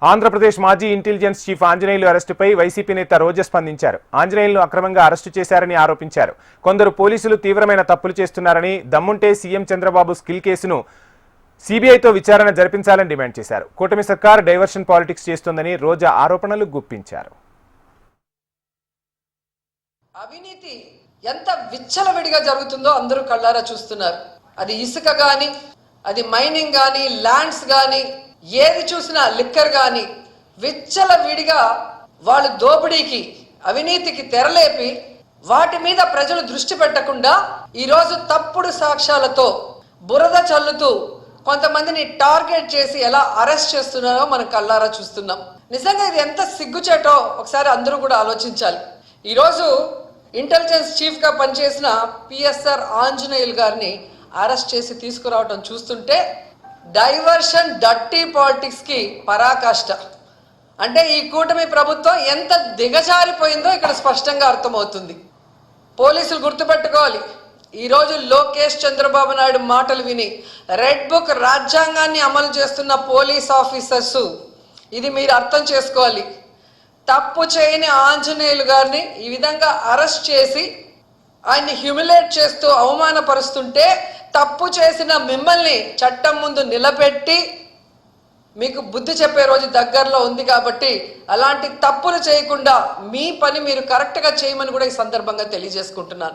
ఆంధ్రప్రదేశ్ మాజీ intelligence chief Anjaneyulu అరెస్టుపై YCP నేత రోజా స్పందించారు. ఆంజనేయులను అక్రమంగా అరెస్టు చేశారని ఆరోపించారు. కొందరు పోలీసులు తీవ్రమైన తప్పులు చేస్తున్నారని, దమ్ముంటే సీఎం చంద్రబాబు స్కిల్ కేసును సీబీఐతో విచారణ జరిపించాలని డిమాండ్ చేశారు. కూటమి సర్కార్ డైవర్షన్ పాలిటిక్స్ చేస్తోందని రోజా ఆరోపణలు గుప్పించారు. అవినీతి ఎంత విచ్చలవిడిగా జరుగుతుందో అందరూ కళ్ళారా చూస్తున్నారు. అది ఇసుక గాని, అది మైనింగ్ గాని, ల్యాండ్స్ గాని, ఏది చూసినా లిక్కర్ గాని విచ్చలవిడిగా వాళ్ళు దోపిడీకి, అవినీతికి తెరలేపి వాటి మీద ప్రజలు దృష్టి పెట్టకుండా ఈరోజు తప్పుడు సాక్ష్యాలతో బురద చల్లుతూ కొంతమందిని టార్గెట్ చేసి ఎలా అరెస్ట్ చేస్తున్నారో మనం కళ్ళారా చూస్తున్నాం. నిజంగా ఇది ఎంత సిగ్గుచేటో ఒకసారి అందరూ కూడా ఆలోచించాలి. ఈరోజు ఇంటెలిజెన్స్ చీఫ్గా పనిచేసిన పిఎస్ఆర్ ఆంజనేయులు గారిని అరెస్ట్ చేసి తీసుకురావడం చూస్తుంటే డైవర్షన్ డర్టీ పాలిటిక్స్కి పరాకాష్ట. అంటే ఈ కూటమి ప్రభుత్వం ఎంత దిగజారిపోయిందో ఇక్కడ స్పష్టంగా అర్థమవుతుంది. పోలీసులు గుర్తుపెట్టుకోవాలి, ఈరోజు లోకేష్ చంద్రబాబు నాయుడు మాటలు విని రెడ్ బుక్ రాజ్యాంగాన్ని అమలు చేస్తున్న పోలీస్ ఆఫీసర్స్ ఇది మీరు అర్థం చేసుకోవాలి. తప్పు చేయని ఆంజనేయులు గారిని ఈ విధంగా అరెస్ట్ చేసి ఆయన్ని హ్యూమిలేట్ చేస్తూ అవమానపరుస్తుంటే తప్పు చేసిన మిమ్మల్ని చట్టం ముందు నిలబెట్టి మీకు బుద్ధి చెప్పే రోజు దగ్గరలో ఉంది. కాబట్టి అలాంటి తప్పులు చేయకుండా మీ పని మీరు కరెక్ట్గా చేయమని కూడా ఈ సందర్భంగా తెలియజేసుకుంటున్నాను.